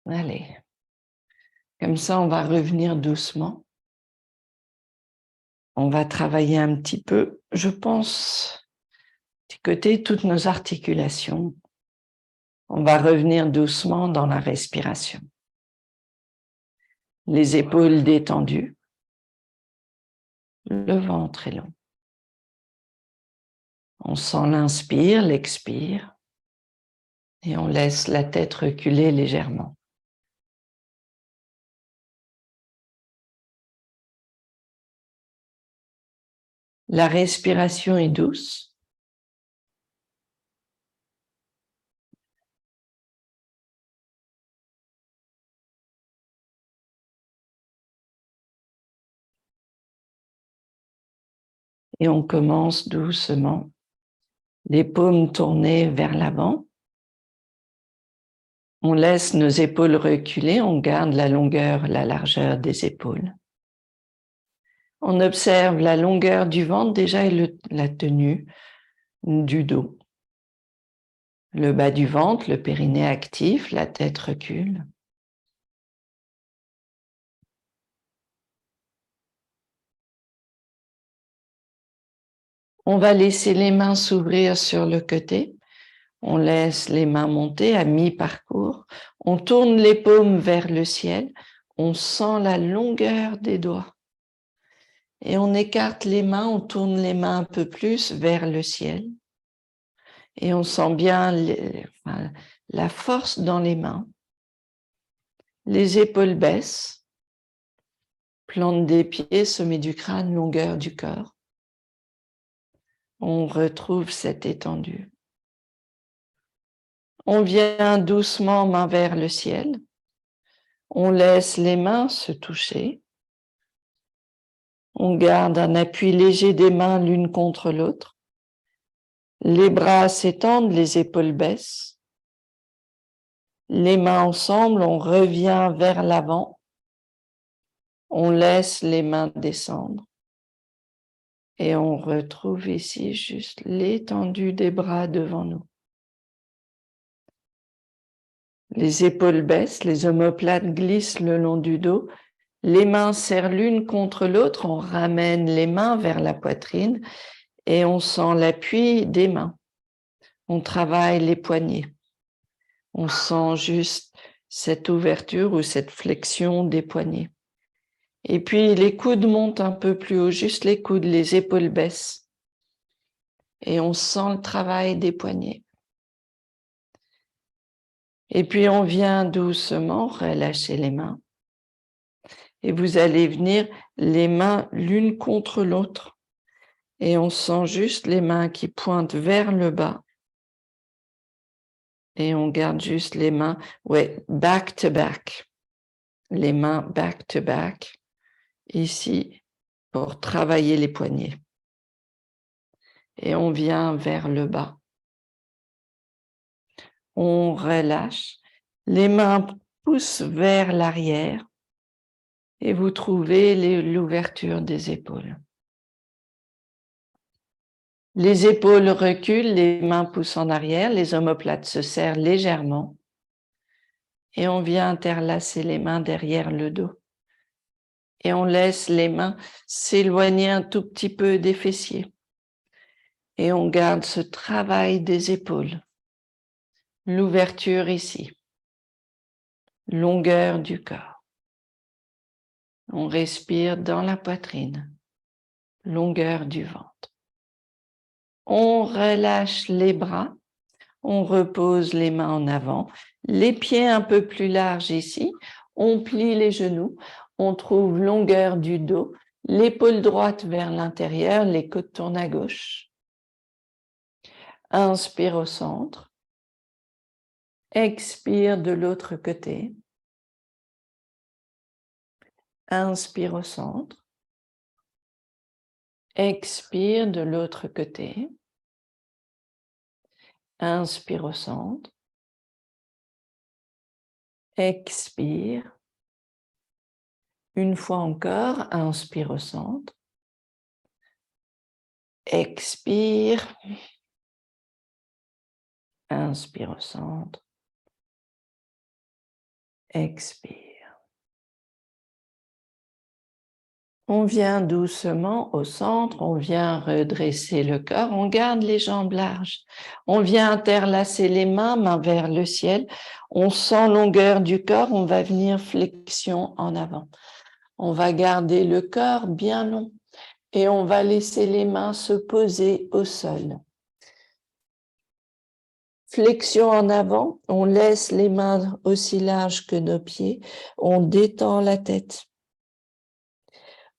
Allez. Comme ça, on va revenir doucement. On va travailler un petit peu, je pense, du côté toutes nos articulations. On va revenir doucement dans la respiration. Les épaules détendues. Le ventre est long. On sent l'inspire, l'expire. Et on laisse la tête reculer légèrement. La respiration est douce. Et on commence doucement. Les paumes tournées vers l'avant. On laisse nos épaules reculer, on garde la longueur, la largeur des épaules. On observe la longueur du ventre déjà et la tenue du dos. Le bas du ventre, le périnée actif, la tête recule. On va laisser les mains s'ouvrir sur le côté. On laisse les mains monter à mi-parcours. On tourne les paumes vers le ciel. On sent la longueur des doigts. Et on écarte les mains, on tourne les mains un peu plus vers le ciel. Et on sent bien la force dans les mains. Les épaules baissent. Plante des pieds, sommet du crâne, longueur du corps. On retrouve cette étendue. On vient doucement main vers le ciel. On laisse les mains se toucher. On garde un appui léger des mains l'une contre l'autre. Les bras s'étendent, les épaules baissent. Les mains ensemble, on revient vers l'avant. On laisse les mains descendre. Et on retrouve ici juste l'étendue des bras devant nous. Les épaules baissent, les omoplates glissent le long du dos. Les mains serrent l'une contre l'autre, on ramène les mains vers la poitrine et on sent l'appui des mains. On travaille les poignets. On sent juste cette ouverture ou cette flexion des poignets. Et puis les coudes montent un peu plus haut, juste les coudes, les épaules baissent. Et on sent le travail des poignets. Et puis on vient doucement relâcher les mains. Et vous allez venir les mains l'une contre l'autre. Et on sent juste les mains qui pointent vers le bas. Et on garde juste les mains, back to back. Les mains back to back, ici, pour travailler les poignets. Et on vient vers le bas. On relâche. Les mains poussent vers l'arrière. Et vous trouvez l'ouverture des épaules. Les épaules reculent, les mains poussent en arrière, les omoplates se serrent légèrement. Et on vient interlacer les mains derrière le dos. Et on laisse les mains s'éloigner un tout petit peu des fessiers. Et on garde ce travail des épaules. L'ouverture ici. Longueur du corps. On respire dans la poitrine. Longueur du ventre. On relâche les bras. On repose les mains en avant. Les pieds un peu plus larges ici. On plie les genoux. On trouve longueur du dos. L'épaule droite vers l'intérieur. Les côtes tournent à gauche. Inspire au centre. Expire de l'autre côté. Inspire au centre. Expire de l'autre côté. Inspire au centre. Expire. Une fois encore, inspire au centre. Expire. Inspire au centre. Expire. On vient doucement au centre, on vient redresser le corps, on garde les jambes larges. On vient interlacer les mains, mains vers le ciel. On sent longueur du corps, on va venir flexion en avant. On va garder le corps bien long et on va laisser les mains se poser au sol. Flexion en avant, on laisse les mains aussi larges que nos pieds, on détend la tête.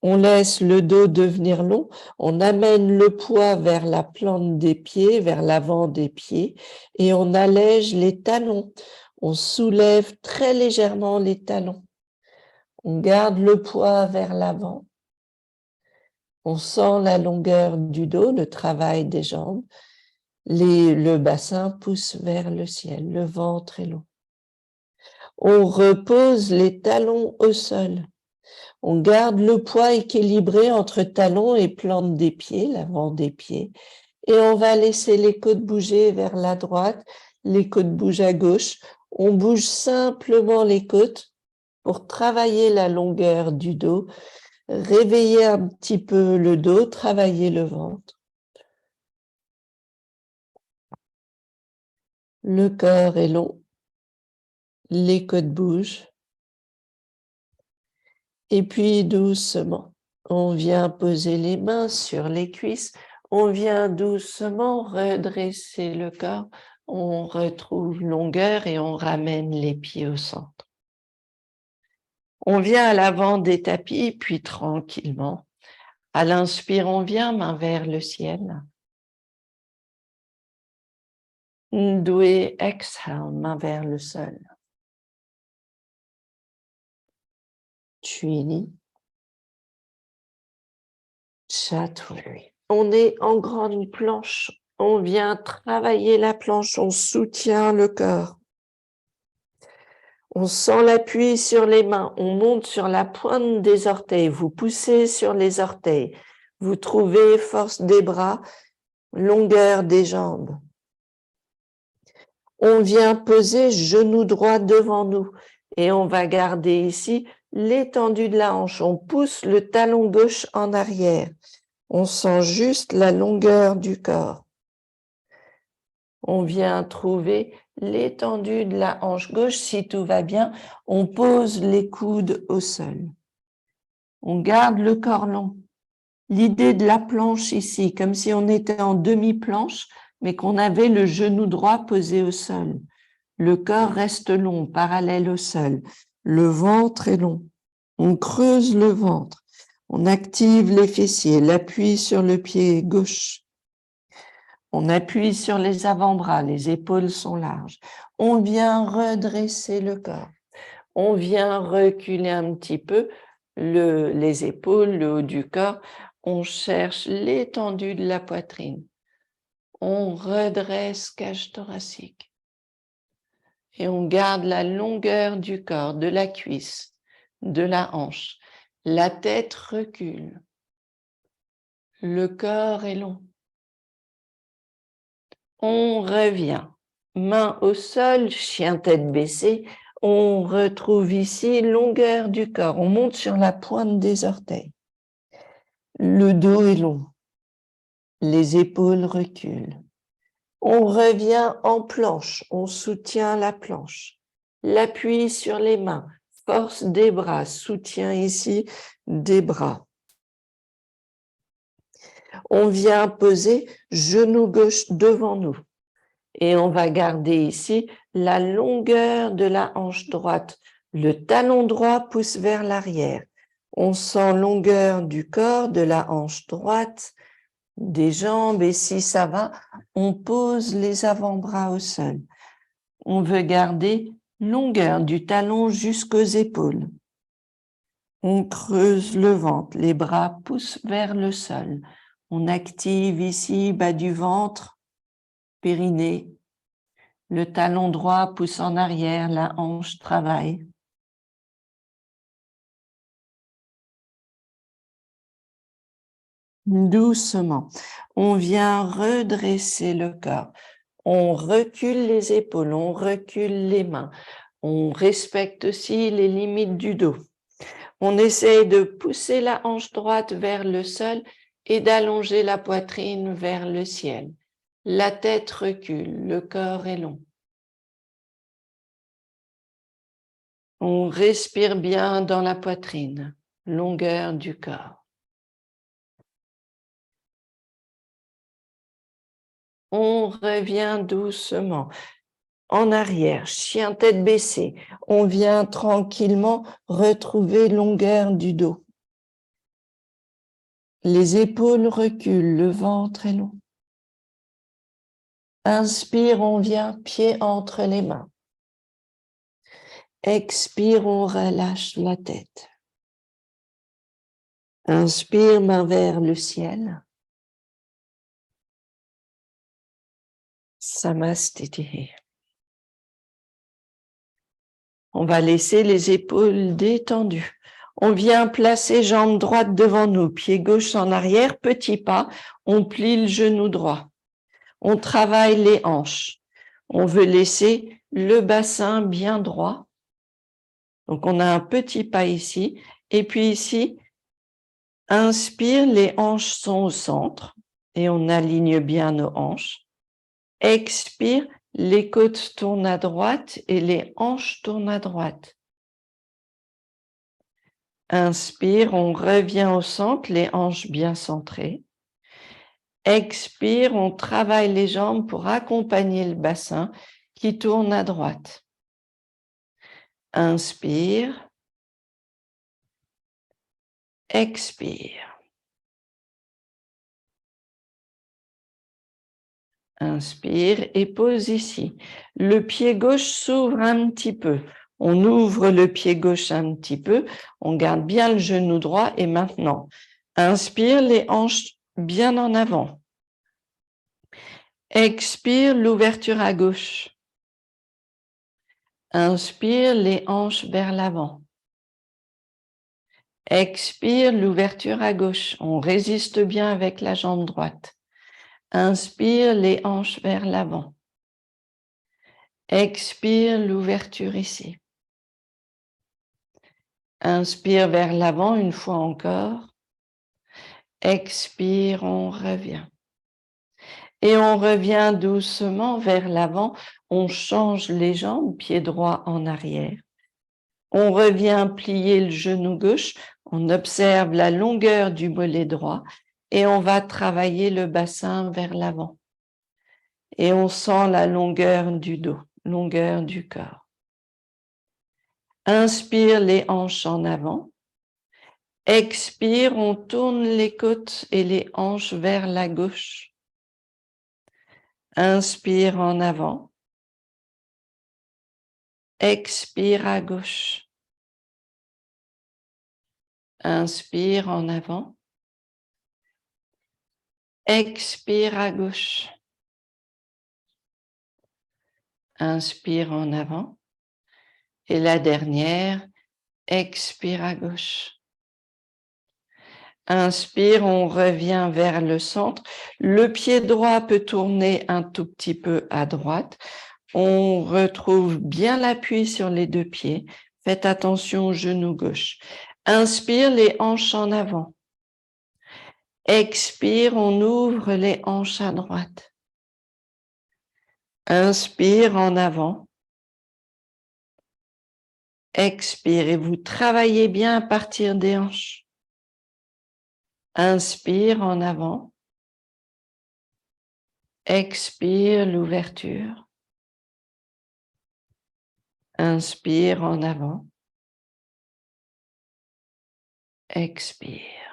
On laisse le dos devenir long, on amène le poids vers la plante des pieds, vers l'avant des pieds, et on allège les talons. On soulève très légèrement les talons. On garde le poids vers l'avant. On sent la longueur du dos, le travail des jambes. Le bassin pousse vers le ciel, le ventre est long. On repose les talons au sol. On garde le poids équilibré entre talons et plante des pieds, l'avant des pieds. Et on va laisser les côtes bouger vers la droite, les côtes bougent à gauche. On bouge simplement les côtes pour travailler la longueur du dos, réveiller un petit peu le dos, travailler le ventre. Le corps est long, les côtes bougent. Et puis doucement, on vient poser les mains sur les cuisses, on vient doucement redresser le corps, on retrouve longueur et on ramène les pieds au centre. On vient à l'avant des tapis, puis tranquillement. À l'inspire, on vient, main vers le ciel. Doué, exhale, main vers le sol. Tuini. Chatouille. On est en grande planche. On vient travailler la planche, on soutient le corps. On sent l'appui sur les mains, on monte sur la pointe des orteils, vous poussez sur les orteils. Vous trouvez force des bras, longueur des jambes. On vient poser genou droit devant nous et on va garder ici l'étendue de la hanche. On pousse le talon gauche en arrière. On sent juste la longueur du corps. On vient trouver l'étendue de la hanche gauche. Si tout va bien, on pose les coudes au sol. On garde le corps long. L'idée de la planche ici, comme si on était en demi-planche, mais qu'on avait le genou droit posé au sol. Le corps reste long, parallèle au sol. Le ventre est long. On creuse le ventre. On active les fessiers, l'appui sur le pied gauche. On appuie sur les avant-bras, les épaules sont larges. On vient redresser le corps. On vient reculer un petit peu les épaules, le haut du corps. On cherche l'étendue de la poitrine. On redresse cage thoracique. Et on garde la longueur du corps, de la cuisse, de la hanche. La tête recule. Le corps est long. On revient. Main au sol, chien tête baissée. On retrouve ici longueur du corps. On monte sur la pointe des orteils. Le dos est long. Les épaules reculent. On revient en planche. On soutient la planche. L'appui sur les mains. Force des bras. Soutien ici des bras. On vient poser genou gauche devant nous. Et on va garder ici la longueur de la hanche droite. Le talon droit pousse vers l'arrière. On sent longueur du corps, de la hanche droite, des jambes. Et si ça va, on pose les avant-bras au sol. On veut garder longueur du talon jusqu'aux épaules. On creuse le ventre. Les bras poussent vers le sol. On active ici bas du ventre, périnée. Le talon droit pousse en arrière, la hanche travaille. Doucement, on vient redresser le corps. On recule les épaules, on recule les mains. On respecte aussi les limites du dos. On essaye de pousser la hanche droite vers le sol et d'allonger la poitrine vers le ciel. La tête recule, le corps est long. On respire bien dans la poitrine, longueur du corps. On revient doucement en arrière, chien tête baissée. On vient tranquillement retrouver longueur du dos. Les épaules reculent, le ventre est long. Inspire, on vient pied entre les mains. Expire, on relâche la tête. Inspire, main vers le ciel. Samastiti. On va laisser les épaules détendues. On vient placer jambe droite devant nous, pied gauche en arrière, petit pas. On plie le genou droit. On travaille les hanches. On veut laisser le bassin bien droit. Donc, on a un petit pas ici. Et puis ici, inspire, les hanches sont au centre et on aligne bien nos hanches. Expire, les côtes tournent à droite et les hanches tournent à droite. Inspire, on revient au centre, les hanches bien centrées. Expire, on travaille les jambes pour accompagner le bassin qui tourne à droite. Inspire. Expire. Inspire et pose ici. Le pied gauche s'ouvre un petit peu. On ouvre le pied gauche un petit peu. On garde bien le genou droit et maintenant, inspire, les hanches bien en avant. Expire, l'ouverture à gauche. Inspire, les hanches vers l'avant. Expire, l'ouverture à gauche. On résiste bien avec la jambe droite. Inspire, les hanches vers l'avant. Expire, l'ouverture ici. Inspire vers l'avant une fois encore. Expire, on revient. Et on revient doucement vers l'avant. On change les jambes, pied droit en arrière. On revient plier le genou gauche. On observe la longueur du mollet droit et on va travailler le bassin vers l'avant. Et on sent la longueur du dos, longueur du corps. Inspire, les hanches en avant. Expire, on tourne les côtes et les hanches vers la gauche. Inspire en avant. Expire à gauche. Inspire en avant. Expire à gauche. Inspire en avant. Et la dernière, expire à gauche. Inspire, on revient vers le centre. Le pied droit peut tourner un tout petit peu à droite. On retrouve bien l'appui sur les deux pieds. Faites attention au genou gauche. Inspire, les hanches en avant. Expire, on ouvre les hanches à droite. Inspire en avant. Expire et vous travaillez bien à partir des hanches. Inspire en avant. Expire l'ouverture. Inspire en avant. Expire.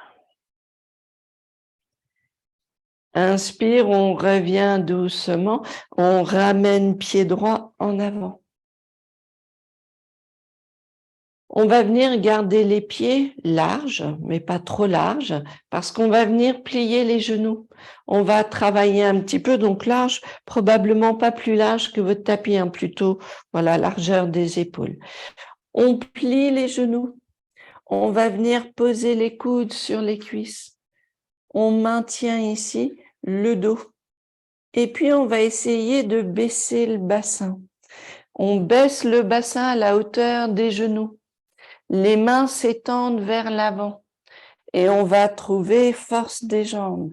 Inspire, on revient doucement. On ramène pied droit en avant. On va venir garder les pieds larges, mais pas trop larges, parce qu'on va venir plier les genoux. On va travailler un petit peu, donc large, probablement pas plus large que votre tapis, hein, plutôt voilà, largeur des épaules. On plie les genoux. On va venir poser les coudes sur les cuisses. On maintient ici le dos. Et puis, on va essayer de baisser le bassin. On baisse le bassin à la hauteur des genoux. Les mains s'étendent vers l'avant et on va trouver force des jambes.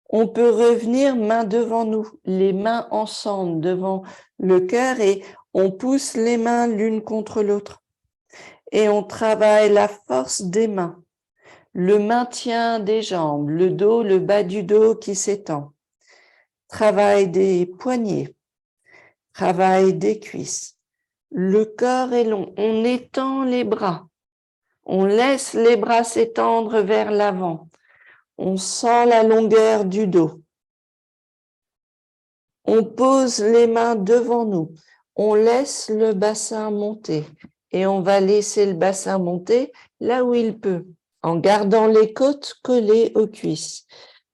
On peut revenir main devant nous, les mains ensemble devant le cœur et on pousse les mains l'une contre l'autre. Et on travaille la force des mains, le maintien des jambes, le dos, le bas du dos qui s'étend. Travail des poignets, travail des cuisses. Le corps est long, on étend les bras. On laisse les bras s'étendre vers l'avant. On sent la longueur du dos. On pose les mains devant nous. On laisse le bassin monter. Et on va laisser le bassin monter là où il peut, en gardant les côtes collées aux cuisses.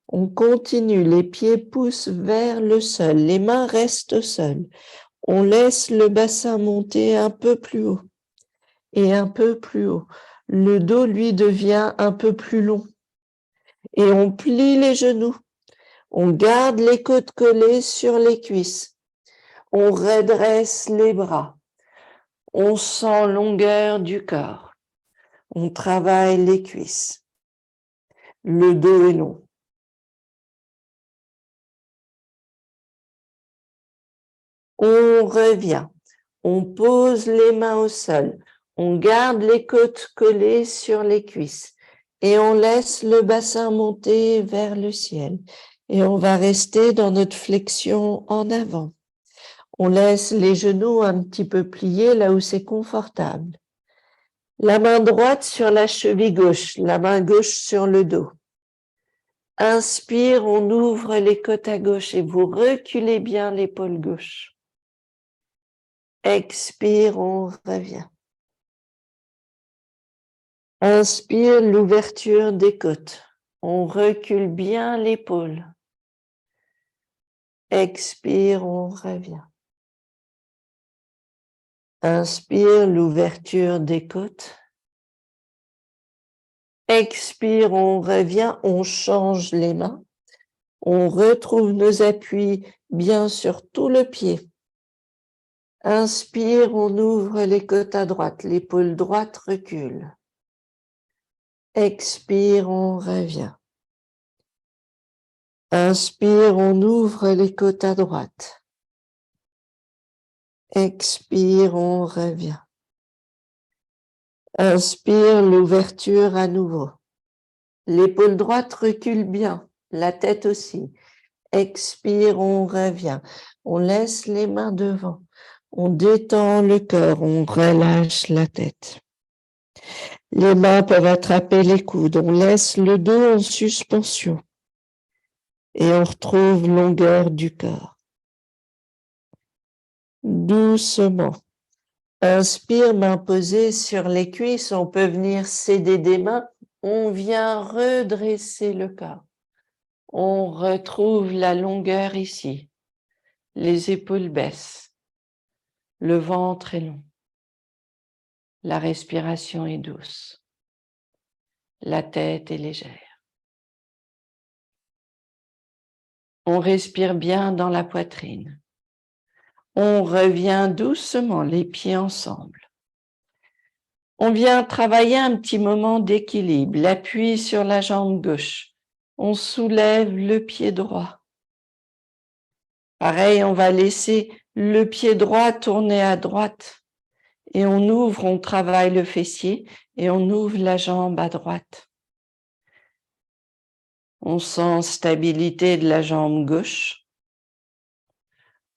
On continue, les pieds poussent vers le sol, les mains restent au sol. On laisse le bassin monter un peu plus haut et un peu plus haut. Le dos, lui, devient un peu plus long. Et on plie les genoux. On garde les côtes collées sur les cuisses. On redresse les bras. On sent longueur du corps. On travaille les cuisses. Le dos est long. On revient. On pose les mains au sol. On garde les côtes collées sur les cuisses. Et on laisse le bassin monter vers le ciel. Et on va rester dans notre flexion en avant. On laisse les genoux un petit peu pliés là où c'est confortable. La main droite sur la cheville gauche, la main gauche sur le dos. Inspire, on ouvre les côtes à gauche et vous reculez bien l'épaule gauche. Expire, on revient. Inspire, l'ouverture des côtes. On recule bien l'épaule. Expire, on revient. Inspire, l'ouverture des côtes. Expire, on revient, on change les mains. On retrouve nos appuis bien sur tout le pied. Inspire, on ouvre les côtes à droite, l'épaule droite recule. Expire, on revient. Inspire, on ouvre les côtes à droite. Expire, on revient. Inspire, l'ouverture à nouveau. L'épaule droite recule bien, la tête aussi. Expire, on revient. On laisse les mains devant. On détend le corps, on relâche la tête. Les mains peuvent attraper les coudes. On laisse le dos en suspension. Et on retrouve longueur du corps. Doucement. Inspire, main posée sur les cuisses. On peut venir céder des mains. On vient redresser le corps. On retrouve la longueur ici. Les épaules baissent. Le ventre est long. La respiration est douce. La tête est légère. On respire bien dans la poitrine. On revient doucement, les pieds ensemble. On vient travailler un petit moment d'équilibre, l'appui sur la jambe gauche. On soulève le pied droit. Pareil, on va laisser le pied droit tourner à droite. Et on ouvre, on travaille le fessier et on ouvre la jambe à droite. On sent stabilité de la jambe gauche.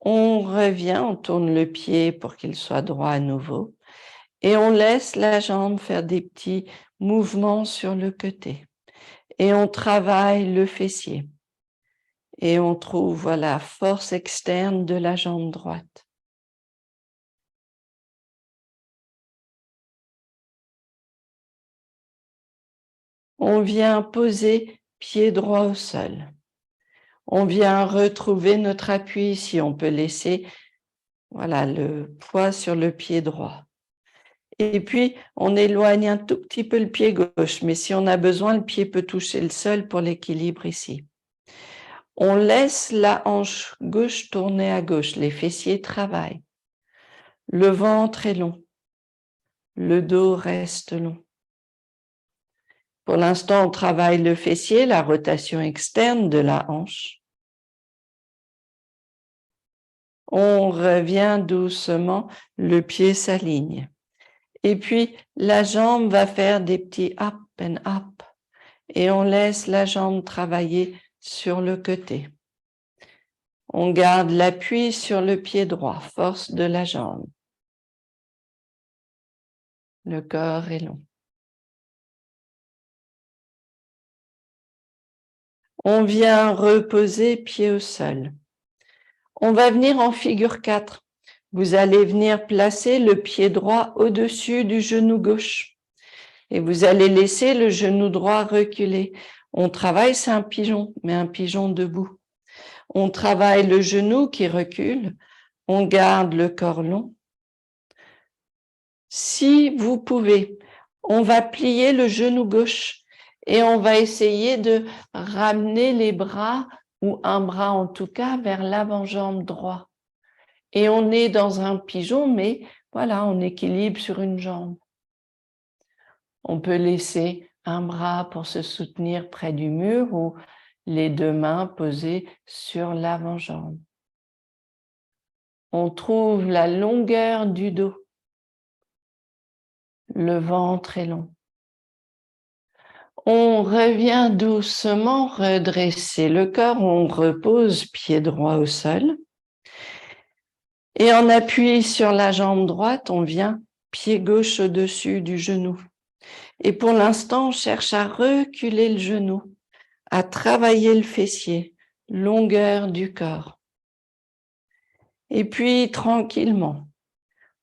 On revient, on tourne le pied pour qu'il soit droit à nouveau. Et on laisse la jambe faire des petits mouvements sur le côté. Et on travaille le fessier. Et on trouve, voilà, force externe de la jambe droite. On vient poser pied droit au sol. On vient retrouver notre appui ici. On peut laisser, voilà, le poids sur le pied droit. Et puis, on éloigne un tout petit peu le pied gauche, mais si on a besoin, le pied peut toucher le sol pour l'équilibre ici. On laisse la hanche gauche tourner à gauche, les fessiers travaillent. Le ventre est long. Le dos reste long. Pour l'instant, on travaille le fessier, la rotation externe de la hanche. On revient doucement, le pied s'aligne. Et puis, la jambe va faire des petits up and up. Et on laisse la jambe travailler sur le côté. On garde l'appui sur le pied droit, force de la jambe. Le corps est long. On vient reposer pied au sol. On va venir en figure 4. Vous allez venir placer le pied droit au-dessus du genou gauche. Et vous allez laisser le genou droit reculer. On travaille, c'est un pigeon, mais un pigeon debout. On travaille le genou qui recule. On garde le corps long. Si vous pouvez, on va plier le genou gauche et on va essayer de ramener les bras, ou un bras en tout cas, vers l'avant-jambe droit. Et on est dans un pigeon, mais voilà, on équilibre sur une jambe. On peut laisser un bras pour se soutenir près du mur ou les deux mains posées sur l'avant-jambe. On trouve la longueur du dos. Le ventre est long. On revient doucement redresser le corps, on repose pied droit au sol. Et en appui sur la jambe droite, on vient pied gauche au-dessus du genou. Et pour l'instant, on cherche à reculer le genou, à travailler le fessier, longueur du corps. Et puis, tranquillement,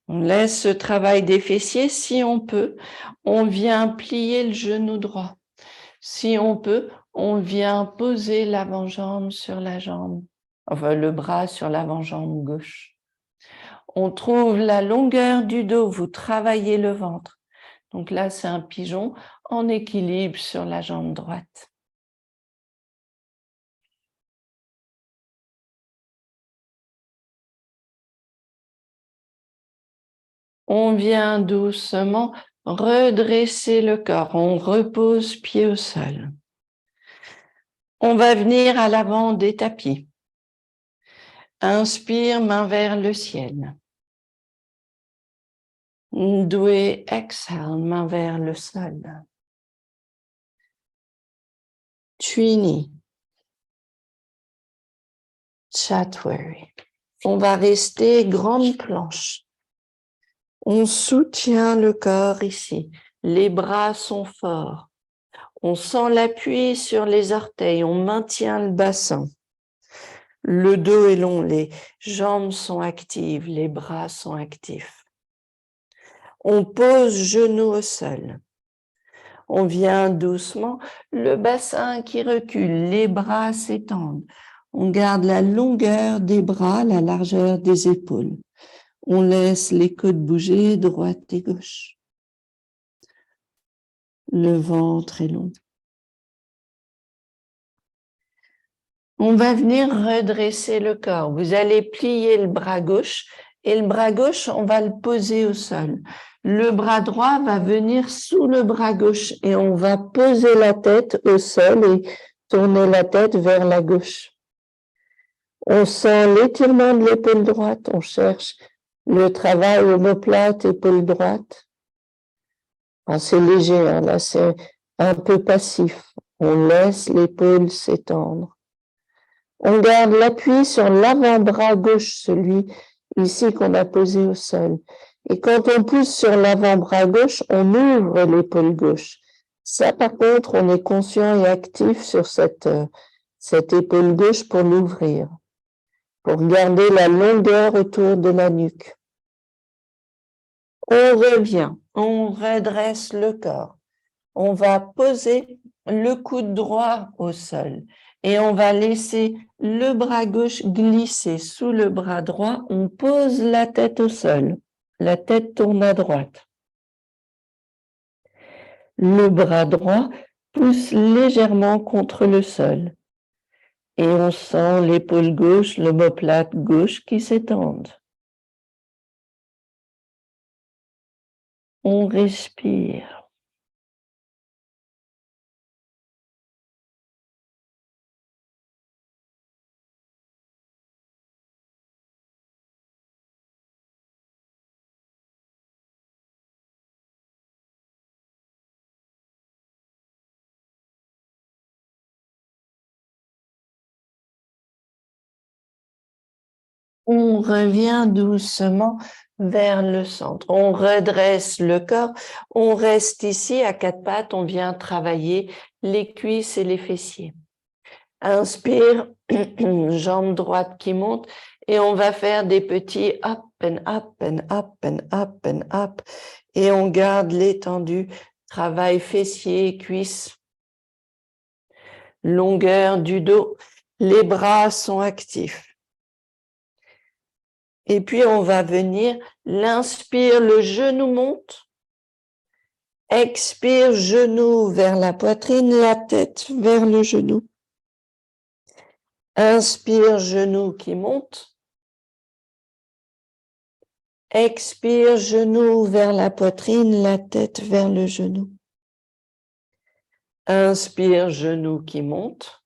on laisse ce travail des fessiers. Si on peut, on vient plier le genou droit. Si on peut, on vient poser l'avant-jambe sur la jambe, enfin le bras sur l'avant-jambe gauche. On trouve la longueur du dos, vous travaillez le ventre. Donc là, c'est un pigeon en équilibre sur la jambe droite. On vient doucement redresser le corps, on repose pied au sol. On va venir à l'avant des tapis. Inspire, main vers le ciel. Doué, exhale, main vers le sol. Trini, Chatwari. On va rester grande planche. On soutient le corps ici. Les bras sont forts. On sent l'appui sur les orteils. On maintient le bassin. Le dos est long. Les jambes sont actives. Les bras sont actifs. On pose genoux au sol. On vient doucement. Le bassin qui recule. Les bras s'étendent. On garde la longueur des bras, la largeur des épaules. On laisse les côtes bouger, droite et gauche. Le ventre est long. On va venir redresser le corps. Vous allez plier le bras gauche et le bras gauche, on va le poser au sol. Le bras droit va venir sous le bras gauche et on va poser la tête au sol et tourner la tête vers la gauche. On sent l'étirement de l'épaule droite, on cherche le travail omoplate, épaule droite. C'est léger, hein, là c'est un peu passif. On laisse l'épaule s'étendre. On garde l'appui sur l'avant-bras gauche, celui ici qu'on a posé au sol. Et quand on pousse sur l'avant-bras gauche, on ouvre l'épaule gauche. Ça, par contre, on est conscient et actif sur cette épaule gauche pour l'ouvrir, pour garder la longueur autour de la nuque. On revient, on redresse le corps. On va poser le coude droit au sol et on va laisser le bras gauche glisser sous le bras droit. On pose la tête au sol. La tête tourne à droite. Le bras droit pousse légèrement contre le sol. Et on sent l'épaule gauche, l'omoplate gauche qui s'étendent. On respire. On revient doucement vers le centre. On redresse le corps. On reste ici à quatre pattes. On vient travailler les cuisses et les fessiers. Inspire, jambe droite qui monte et on va faire des petits up and up and up and up and up et on garde l'étendue. Travail fessiers, cuisses, longueur du dos. Les bras sont actifs. Et puis, on va venir, l'inspire, le genou monte. Expire, genou vers la poitrine, la tête vers le genou. Inspire, genou qui monte. Expire, genou vers la poitrine, la tête vers le genou. Inspire, genou qui monte.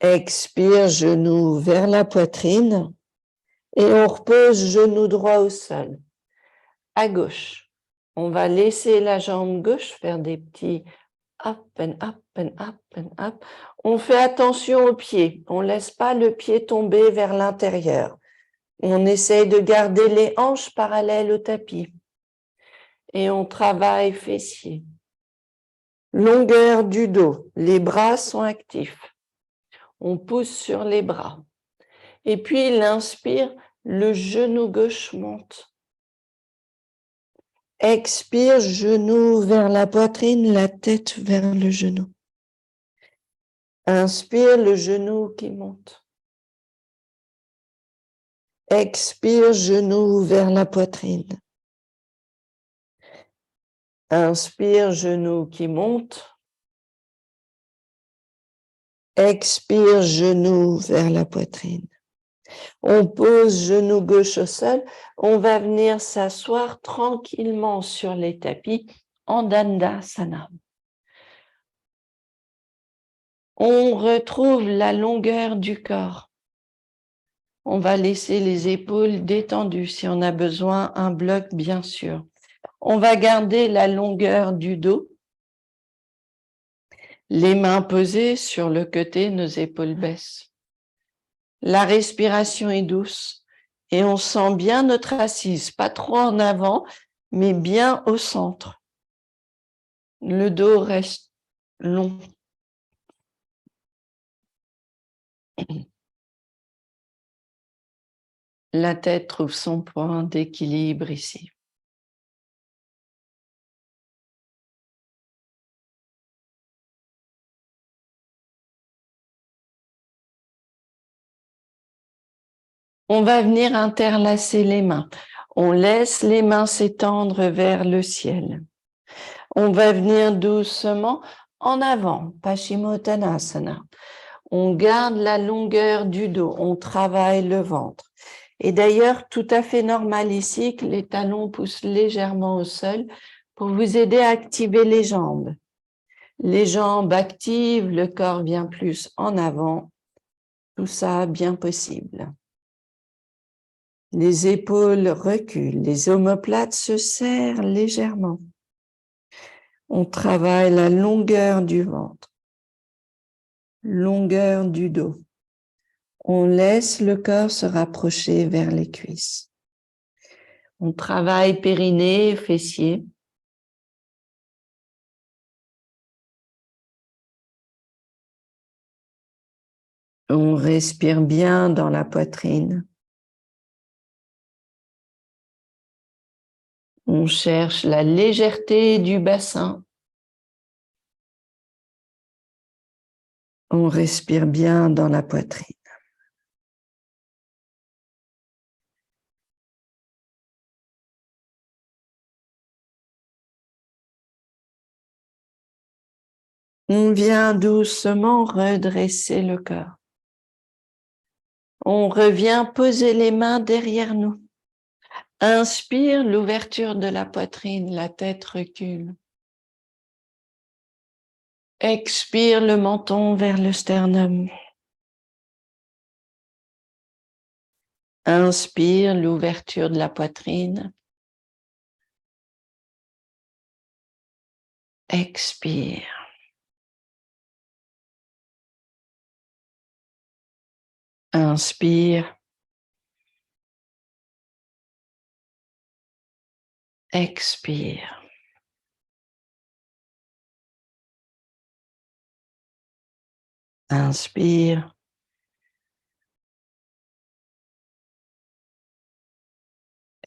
Expire, genou vers la poitrine. Et on repose genou droit au sol. À gauche, on va laisser la jambe gauche faire des petits up and up and up and up. On fait attention au pied. On ne laisse pas le pied tomber vers l'intérieur. On essaye de garder les hanches parallèles au tapis. Et on travaille fessiers. Longueur du dos. Les bras sont actifs. On pousse sur les bras. Et puis, l'inspire, le genou gauche monte. Expire, genou vers la poitrine, la tête vers le genou. Inspire, le genou qui monte. Expire, genou vers la poitrine. Inspire, genou qui monte. Expire, genou vers la poitrine. On pose genou gauche au sol. On va venir s'asseoir tranquillement sur les tapis en Dandasana. On retrouve la longueur du corps. On va laisser les épaules détendues si on a besoin, un bloc bien sûr. On va garder la longueur du dos. Les mains posées sur le côté, nos épaules baissent. La respiration est douce et on sent bien notre assise, pas trop en avant, mais bien au centre. Le dos reste long. La tête trouve son point d'équilibre ici. On va venir interlacer les mains. On laisse les mains s'étendre vers le ciel. On va venir doucement en avant, Paschimottanasana. On garde la longueur du dos, on travaille le ventre. Et d'ailleurs, tout à fait normal ici que les talons poussent légèrement au sol pour vous aider à activer les jambes. Les jambes actives, le corps vient plus en avant. Tout ça bien possible. Les épaules reculent, les omoplates se serrent légèrement. On travaille la longueur du ventre, longueur du dos. On laisse le corps se rapprocher vers les cuisses. On travaille périnée, fessiers. On respire bien dans la poitrine. On cherche la légèreté du bassin. On respire bien dans la poitrine. On vient doucement redresser le corps. On revient poser les mains derrière nous. Inspire, l'ouverture de la poitrine, la tête recule. Expire, le menton vers le sternum. Inspire, l'ouverture de la poitrine. Expire. Inspire. Expire. Inspire.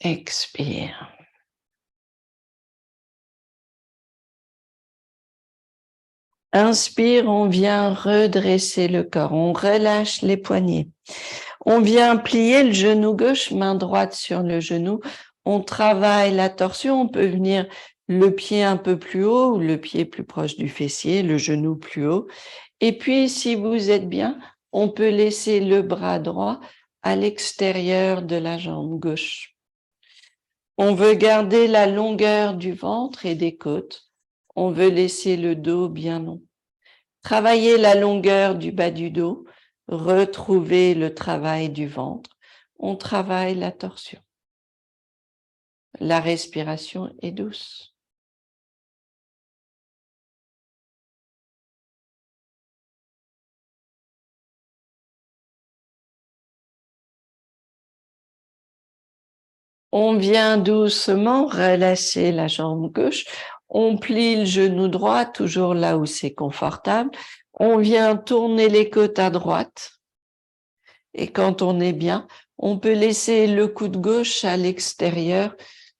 Expire. Inspire, on vient redresser le corps, on relâche les poignets. On vient plier le genou gauche, main droite sur le genou. On travaille la torsion, on peut venir le pied un peu plus haut ou le pied plus proche du fessier, le genou plus haut. Et puis, si vous êtes bien, on peut laisser le bras droit à l'extérieur de la jambe gauche. On veut garder la longueur du ventre et des côtes. On veut laisser le dos bien long. Travailler la longueur du bas du dos, retrouver le travail du ventre. On travaille la torsion. La respiration est douce. On vient doucement relâcher la jambe gauche. On plie le genou droit, toujours là où c'est confortable. On vient tourner les côtes à droite. Et quand on est bien, on peut laisser le coude gauche à l'extérieur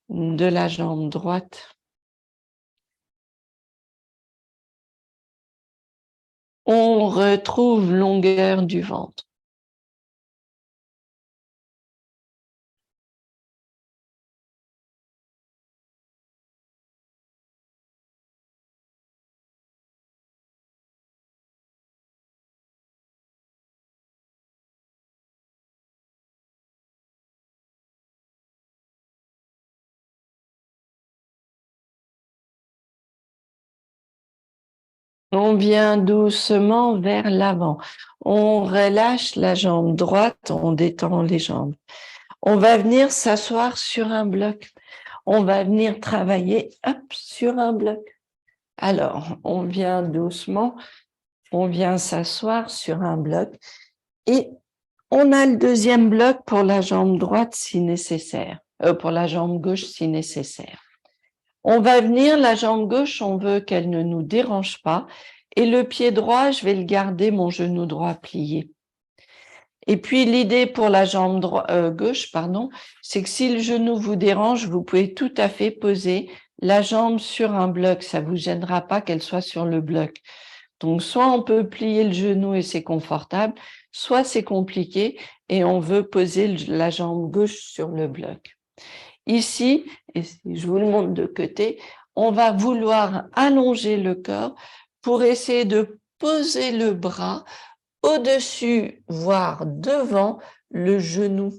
de la jambe droite. On retrouve longueur du ventre. On vient doucement vers l'avant. On relâche la jambe droite, on détend les jambes. On va venir s'asseoir sur un bloc. On va venir travailler sur un bloc. Alors, on vient doucement, on vient s'asseoir sur un bloc et on a le deuxième bloc pour la jambe droite si nécessaire, pour la jambe gauche si nécessaire. On va venir, la jambe gauche, on veut qu'elle ne nous dérange pas. Et le pied droit, je vais le garder, mon genou droit plié. Et puis l'idée pour la jambe gauche, c'est que si le genou vous dérange, vous pouvez tout à fait poser la jambe sur un bloc. Ça ne vous gênera pas qu'elle soit sur le bloc. Donc soit on peut plier le genou et c'est confortable, soit c'est compliqué et on veut poser la jambe gauche sur le bloc. Ici, et je vous le montre de côté, on va vouloir allonger le corps pour essayer de poser le bras au-dessus, voire devant le genou.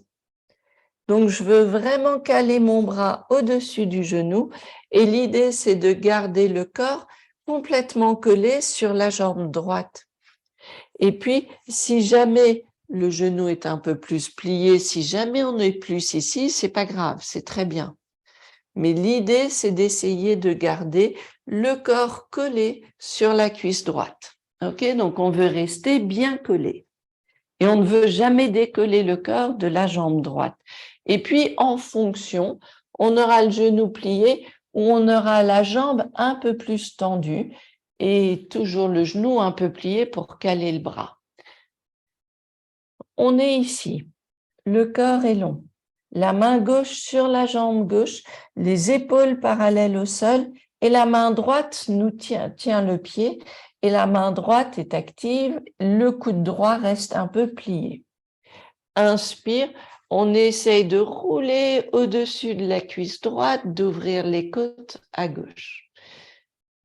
Donc, je veux vraiment caler mon bras au-dessus du genou et l'idée, c'est de garder le corps complètement collé sur la jambe droite. Et puis, si jamais le genou est un peu plus plié, si jamais on est plus ici, c'est pas grave, c'est très bien. Mais l'idée, c'est d'essayer de garder le corps collé sur la cuisse droite. Ok, donc on veut rester bien collé. Et on ne veut jamais décoller le corps de la jambe droite. Et puis, en fonction, on aura le genou plié ou on aura la jambe un peu plus tendue et toujours le genou un peu plié pour caler le bras. On est ici. Le corps est long. La main gauche sur la jambe gauche, les épaules parallèles au sol et la main droite nous tient le pied et la main droite est active, le coude droit reste un peu plié. Inspire, on essaye de rouler au-dessus de la cuisse droite, d'ouvrir les côtes à gauche.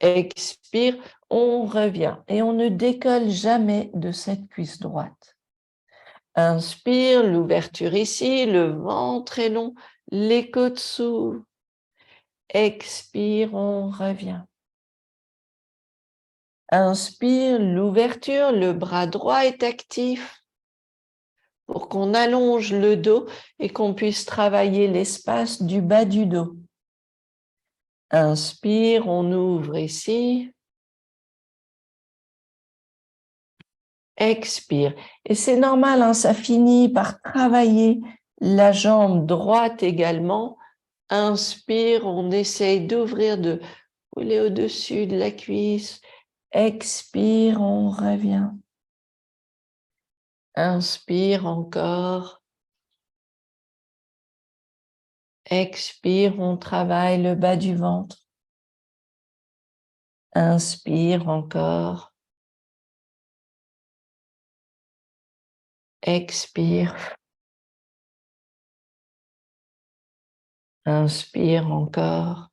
Expire, on revient et on ne décolle jamais de cette cuisse droite. Inspire, l'ouverture ici, le ventre est long, les côtes s'ouvrent. Expire, on revient. Inspire, l'ouverture, le bras droit est actif pour qu'on allonge le dos et qu'on puisse travailler l'espace du bas du dos. Inspire, on ouvre ici. Expire. Et c'est normal, hein, ça finit par travailler la jambe droite également. Inspire, on essaye d'ouvrir, de rouler au-dessus de la cuisse. Expire, on revient. Inspire encore. Expire, on travaille le bas du ventre. Inspire encore. Expire. Inspire encore.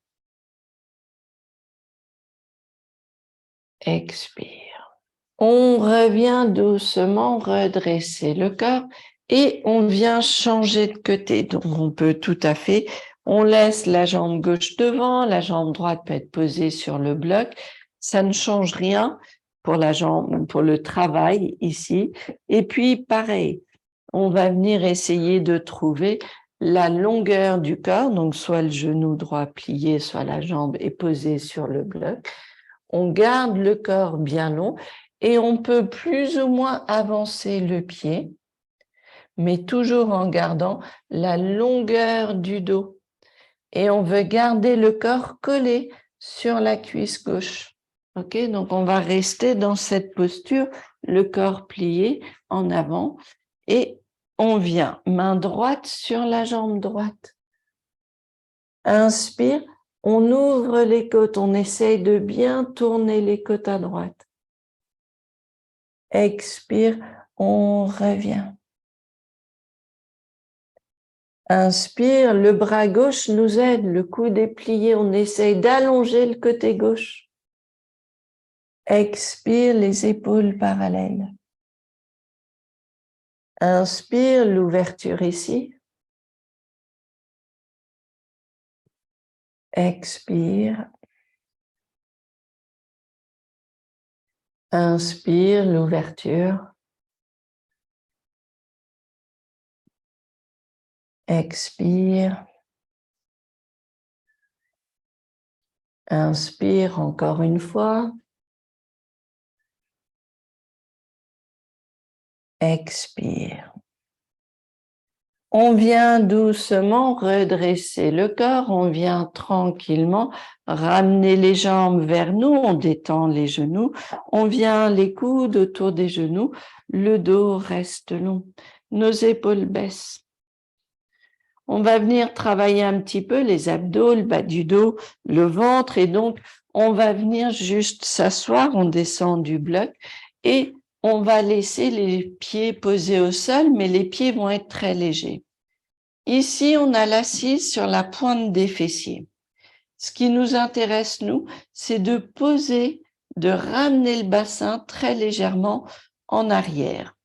Expire. On revient doucement redresser le corps et on vient changer de côté. Donc, on peut tout à fait, on laisse la jambe gauche devant, la jambe droite peut être posée sur le bloc. Ça ne change rien pour la jambe, pour le travail ici. Et puis, pareil, on va venir essayer de trouver la longueur du corps. Donc, soit le genou droit plié, soit la jambe est posée sur le bloc. On garde le corps bien long et on peut plus ou moins avancer le pied, mais toujours en gardant la longueur du dos. Et on veut garder le corps collé sur la cuisse gauche. Ok, donc on va rester dans cette posture, le corps plié en avant et on vient main droite sur la jambe droite. Inspire. On ouvre les côtes, on essaye de bien tourner les côtes à droite. Expire, on revient. Inspire, le bras gauche nous aide, le coude est plié, on essaye d'allonger le côté gauche. Expire, les épaules parallèles. Inspire, l'ouverture ici. Expire. Inspire, l'ouverture. Expire. Inspire encore une fois. Expire. On vient doucement redresser le corps, on vient tranquillement ramener les jambes vers nous, on détend les genoux, on vient les coudes autour des genoux, le dos reste long, nos épaules baissent. On va venir travailler un petit peu les abdos, le bas du dos, le ventre et donc on va venir juste s'asseoir, on descend du bloc et on va laisser les pieds posés au sol, mais les pieds vont être très légers. Ici, on a l'assise sur la pointe des fessiers. Ce qui nous intéresse, nous, c'est de poser, de ramener le bassin très légèrement en arrière.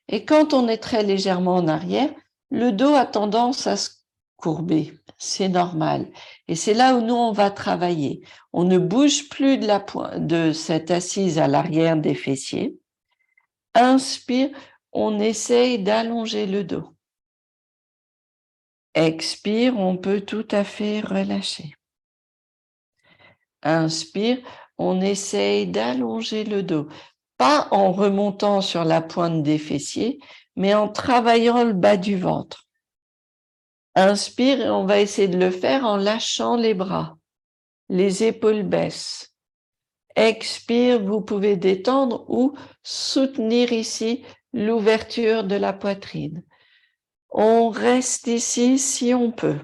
Et quand on est très légèrement en arrière, le dos a tendance à se courber. C'est normal. Et c'est là où nous, on va travailler. On ne bouge plus de cette assise à l'arrière des fessiers. Inspire, on essaye d'allonger le dos. Expire, on peut tout à fait relâcher. Inspire, on essaye d'allonger le dos. Pas en remontant sur la pointe des fessiers, mais en travaillant le bas du ventre. Inspire et on va essayer de le faire en lâchant les bras. Les épaules baissent. Expire, vous pouvez détendre ou soutenir ici l'ouverture de la poitrine. On reste ici si on peut.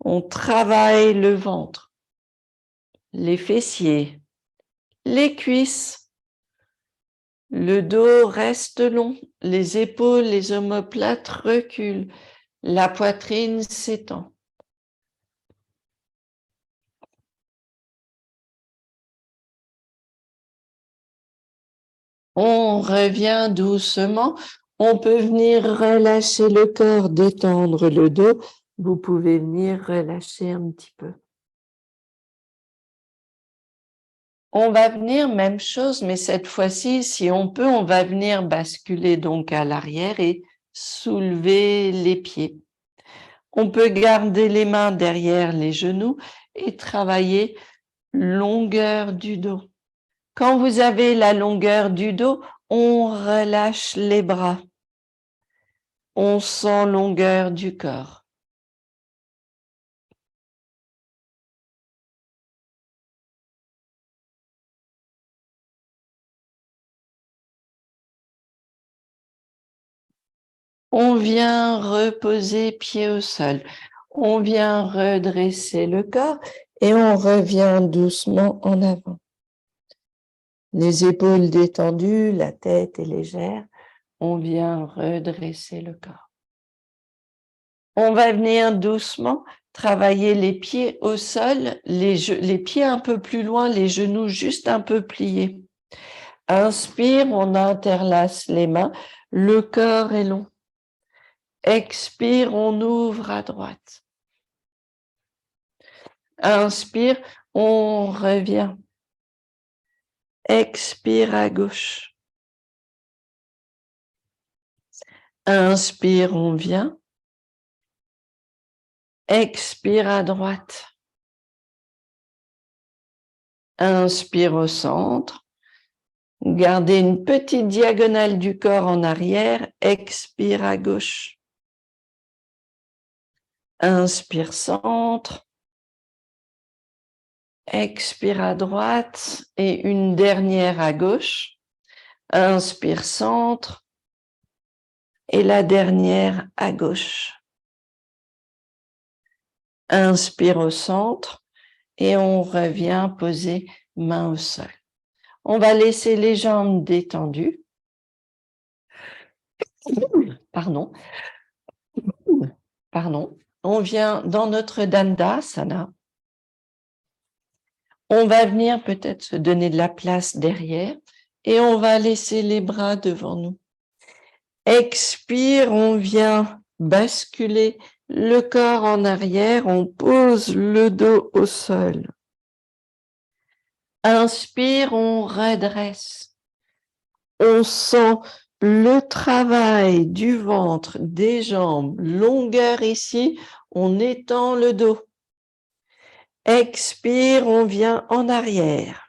On travaille le ventre, les fessiers, les cuisses. Le dos reste long, les épaules, les omoplates reculent, la poitrine s'étend. On revient doucement. On peut venir relâcher le corps, détendre le dos, Vous pouvez venir relâcher un petit peu. On va venir, même chose, mais cette fois-ci, si on peut, on va venir basculer donc à l'arrière et soulever les pieds. On peut garder les mains derrière les genoux et travailler longueur du dos. Quand vous avez la longueur du dos, on relâche les bras. On sent longueur du corps. On vient reposer pied au sol. On vient redresser le corps et on revient doucement en avant. Les épaules détendues, la tête est légère. On vient redresser le corps. On va venir doucement travailler les pieds au sol, les pieds un peu plus loin, les genoux juste un peu pliés. Inspire, on interlace les mains, le corps est long. Expire, on ouvre à droite. Inspire, on revient. Expire à gauche. Inspire, on vient. Expire à droite. Inspire au centre. Gardez une petite diagonale du corps en arrière. Expire à gauche. Inspire centre. Expire à droite et une dernière à gauche. Inspire centre et la dernière à gauche. Inspire au centre et on revient poser main au sol. On va laisser les jambes détendues. Pardon. Pardon. On vient dans notre Dandasana. On va venir peut-être se donner de la place derrière et on va laisser les bras devant nous. Expire, on vient basculer le corps en arrière, on pose le dos au sol. Inspire, on redresse. On sent le travail du ventre, des jambes, longueur ici, on étend le dos. Expire, on vient en arrière.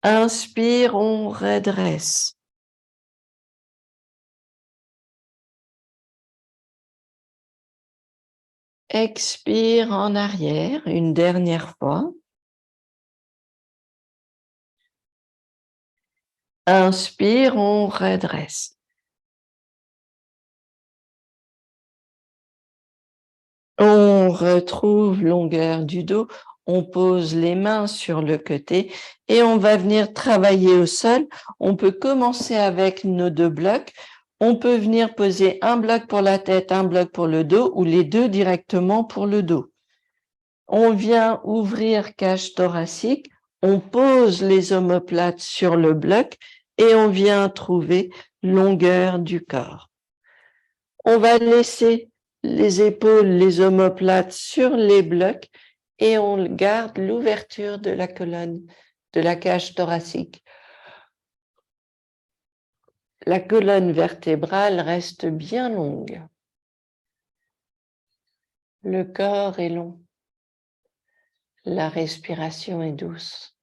Inspire, on redresse. Expire en arrière, une dernière fois. Inspire, on redresse. On retrouve longueur du dos, on pose les mains sur le côté et on va venir travailler au sol. On peut commencer avec nos deux blocs. On peut venir poser un bloc pour la tête, un bloc pour le dos ou les deux directement pour le dos. On vient ouvrir cage thoracique, on pose les omoplates sur le bloc et on vient trouver longueur du corps. On va laisser les épaules, les omoplates sur les blocs et on garde l'ouverture de la colonne, de la cage thoracique. La colonne vertébrale reste bien longue. Le corps est long. La respiration est douce.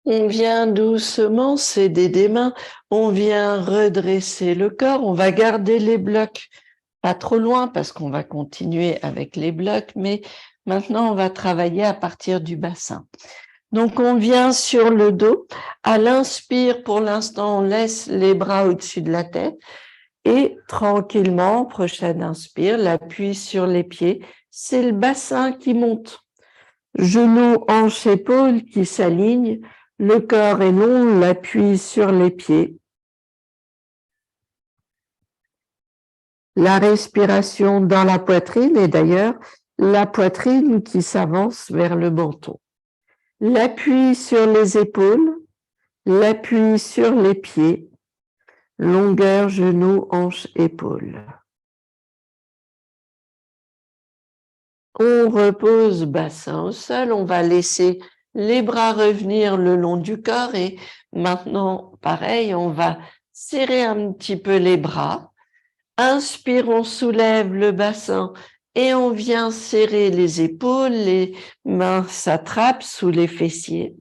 On vient doucement s'aider des mains, on vient redresser le corps, on va garder les blocs pas trop loin parce qu'on va continuer avec les blocs, mais maintenant on va travailler à partir du bassin. Donc on vient sur le dos. À l'inspire, pour l'instant, on laisse les bras au-dessus de la tête et tranquillement, prochaine inspire, l'appui sur les pieds. C'est le bassin qui monte. Genoux, hanches, épaules qui s'alignent. Le corps est long, l'appui sur les pieds. La respiration dans la poitrine et d'ailleurs la poitrine qui s'avance vers le menton. L'appui sur les épaules, l'appui sur les pieds, longueur, genoux, hanches, épaules. On repose bassin au sol, on va laisser les bras revenir le long du corps et maintenant, pareil, on va serrer un petit peu les bras. Inspire, on soulève le bassin et on vient serrer les épaules, les mains s'attrapent sous les fessiers.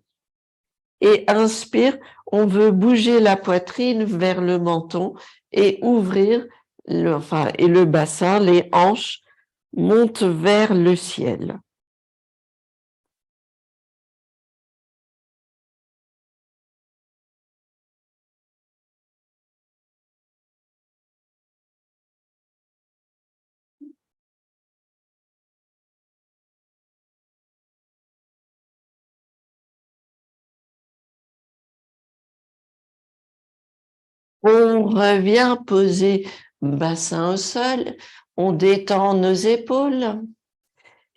Et inspire, on veut bouger la poitrine vers le menton et ouvrir et le bassin, les hanches montent vers le ciel. On revient poser bassin au sol, on détend nos épaules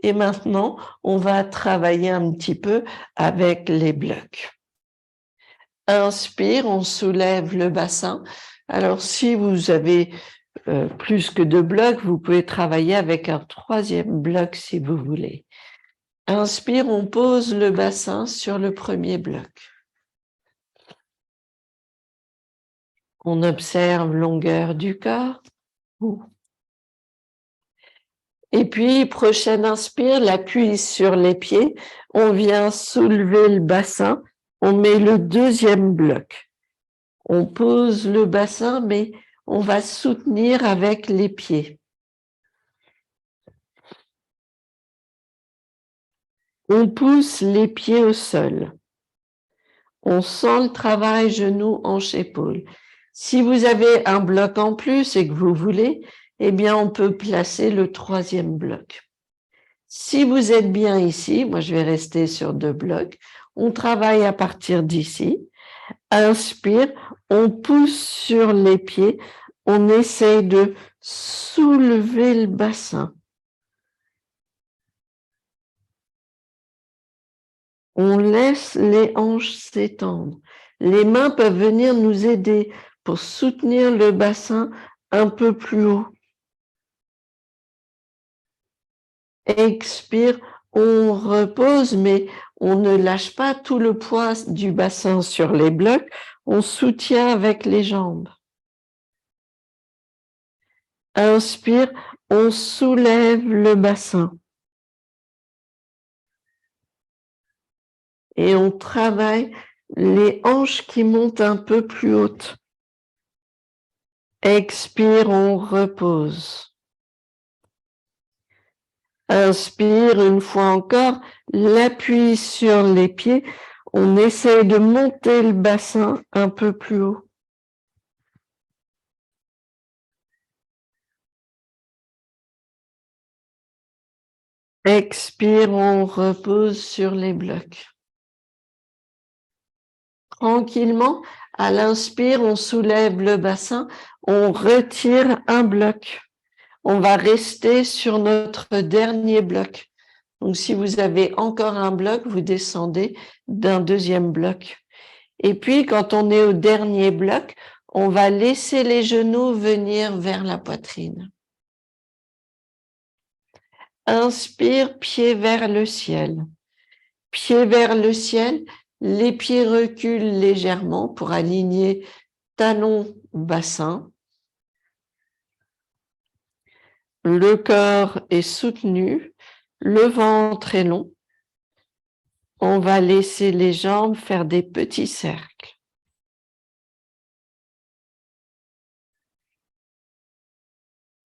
et maintenant on va travailler un petit peu avec les blocs. Inspire, on soulève le bassin. Alors si vous avez plus que 2 blocs, vous pouvez travailler avec un 3e bloc si vous voulez. Inspire, on pose le bassin sur le premier bloc. On observe longueur du corps. Et puis, prochaine inspire, l'appui sur les pieds. On vient soulever le bassin. On met le 2e bloc. On pose le bassin, mais on va soutenir avec les pieds. On pousse les pieds au sol. On sent le travail genoux, hanches, épaules. Si vous avez un bloc en plus et que vous voulez, eh bien, on peut placer le 3e bloc. Si vous êtes bien ici, moi je vais rester sur 2 blocs, on travaille à partir d'ici. Inspire, on pousse sur les pieds, on essaye de soulever le bassin. On laisse les hanches s'étendre. Les mains peuvent venir nous aider pour soutenir le bassin un peu plus haut. Expire, on repose, mais on ne lâche pas tout le poids du bassin sur les blocs. On soutient avec les jambes. Inspire, on soulève le bassin. Et on travaille les hanches qui montent un peu plus hautes. Expire, on repose. Inspire une fois encore, l'appui sur les pieds. On essaie de monter le bassin un peu plus haut. Expire, on repose sur les blocs. Tranquillement, à l'inspire, on soulève le bassin, on retire un bloc. On va rester sur notre dernier bloc. Donc, si vous avez encore un bloc, vous descendez d'un 2e bloc. Et puis, quand on est au dernier bloc, on va laisser les genoux venir vers la poitrine. Inspire, pied vers le ciel. Pied vers le ciel, les pieds reculent légèrement pour aligner talon, bassin. Le corps est soutenu, le ventre est long. On va laisser les jambes faire des petits cercles.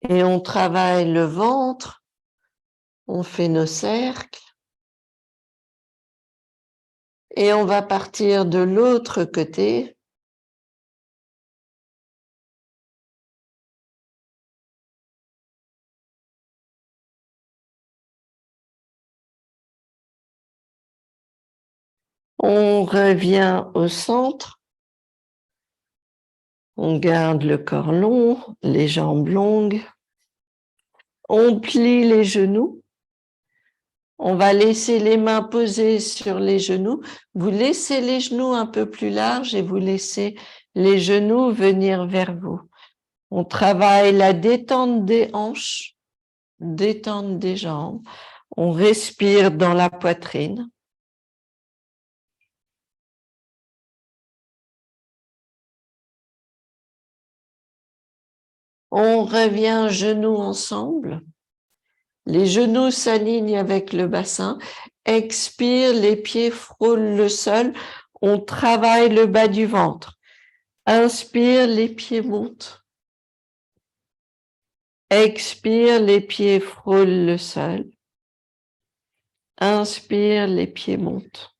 Et on travaille le ventre, on fait nos cercles. Et on va partir de l'autre côté. On revient au centre. On garde le corps long, les jambes longues. On plie les genoux. On va laisser les mains posées sur les genoux. Vous laissez les genoux un peu plus larges et vous laissez les genoux venir vers vous. On travaille la détente des hanches, détente des jambes. On respire dans la poitrine. On revient genoux ensemble. Les genoux s'alignent avec le bassin. Expire, les pieds frôlent le sol. On travaille le bas du ventre. Inspire, les pieds montent. Expire, les pieds frôlent le sol. Inspire, les pieds montent.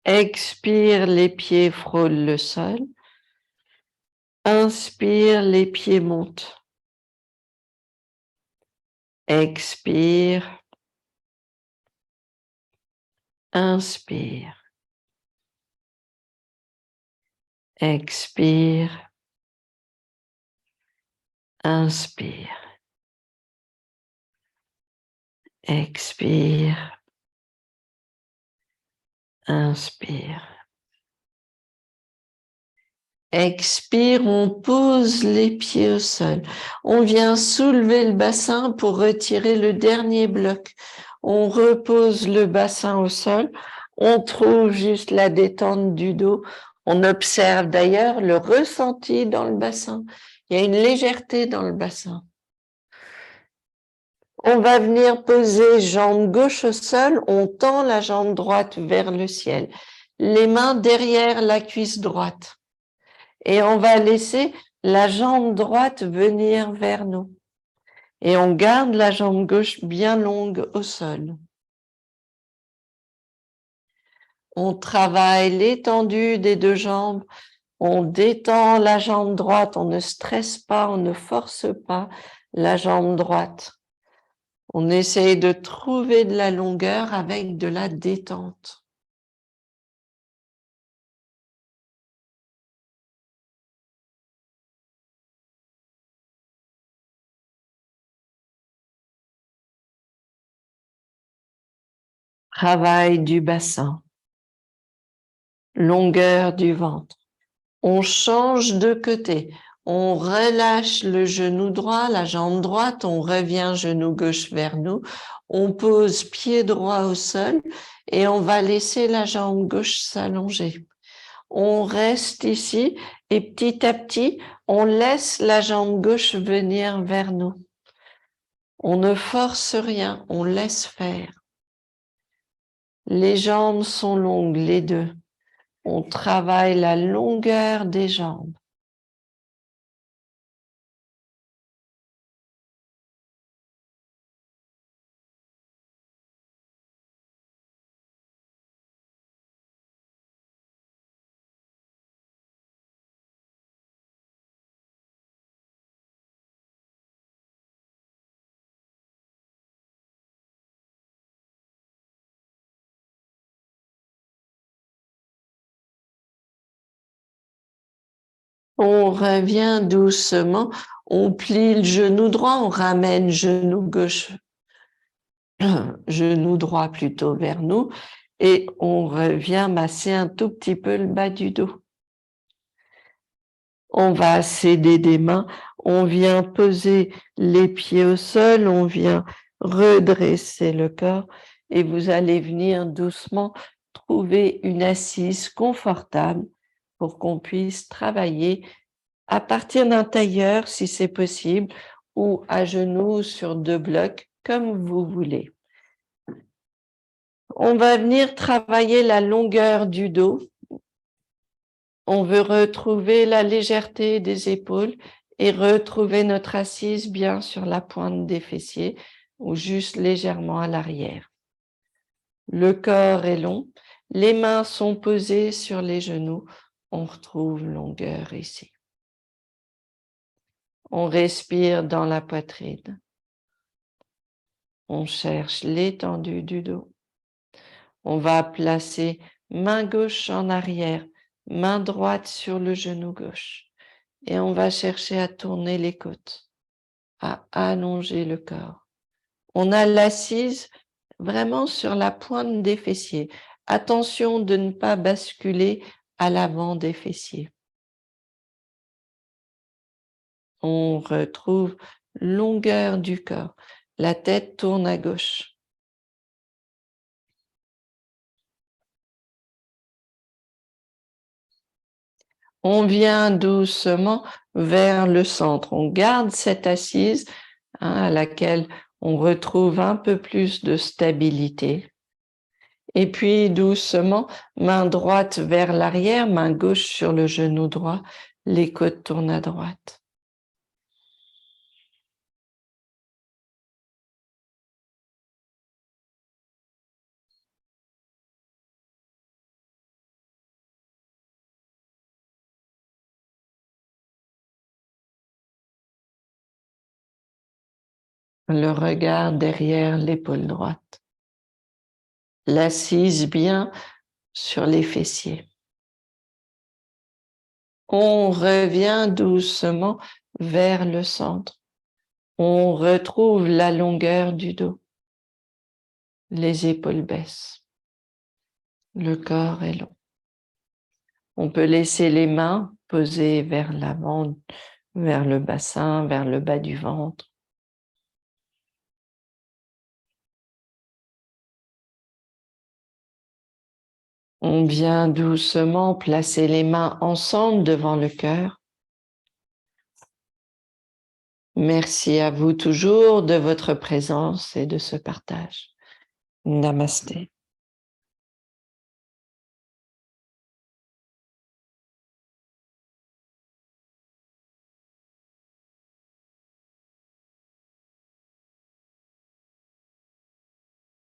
Expire, les pieds frôlent le sol. Inspire, les pieds montent. Expire. Inspire. Expire. Inspire. Expire. Inspire. Expire, on pose les pieds au sol. On vient soulever le bassin pour retirer le dernier bloc. On repose le bassin au sol. On trouve juste la détente du dos. On observe d'ailleurs le ressenti dans le bassin. Il y a une légèreté dans le bassin. On va venir poser jambe gauche au sol. On tend la jambe droite vers le ciel. Les mains derrière la cuisse droite. Et on va laisser la jambe droite venir vers nous. Et on garde la jambe gauche bien longue au sol. On travaille l'étendue des deux jambes. On détend la jambe droite. On ne stresse pas, on ne force pas la jambe droite. On essaye de trouver de la longueur avec de la détente. Travail du bassin. Longueur du ventre. On change de côté. On relâche le genou droit, la jambe droite. On revient genou gauche vers nous. On pose pied droit au sol et on va laisser la jambe gauche s'allonger. On reste ici et petit à petit, on laisse la jambe gauche venir vers nous. On ne force rien, on laisse faire. Les jambes sont longues, les deux. On travaille la longueur des jambes. On revient doucement, on plie le genou droit, on ramène genou gauche, genou droit plutôt vers nous et on revient masser un tout petit peu le bas du dos. On va s'aider des mains, on vient poser les pieds au sol, on vient redresser le corps et vous allez venir doucement trouver une assise confortable pour qu'on puisse travailler à partir d'un tailleur si c'est possible ou à genoux sur deux blocs comme vous voulez. On va venir travailler la longueur du dos. On veut retrouver la légèreté des épaules et retrouver notre assise bien sur la pointe des fessiers ou juste légèrement à l'arrière. Le corps est long, les mains sont posées sur les genoux. On retrouve longueur ici. On respire dans la poitrine. On cherche l'étendue du dos. On va placer main gauche en arrière, main droite sur le genou gauche. Et on va chercher à tourner les côtes, à allonger le corps. On a l'assise vraiment sur la pointe des fessiers. Attention de ne pas basculer à l'avant des fessiers. On retrouve longueur du corps. La tête tourne à gauche. On vient doucement vers le centre. On garde cette assise à laquelle on retrouve un peu plus de stabilité. Et puis doucement, main droite vers l'arrière, main gauche sur le genou droit, les côtes tournent à droite. Le regard derrière l'épaule droite. L'assise bien sur les fessiers. On revient doucement vers le centre. On retrouve la longueur du dos. Les épaules baissent. Le corps est long. On peut laisser les mains posées vers l'avant, vers le bassin, vers le bas du ventre. On vient doucement placer les mains ensemble devant le cœur. Merci à vous toujours de votre présence et de ce partage. Namasté.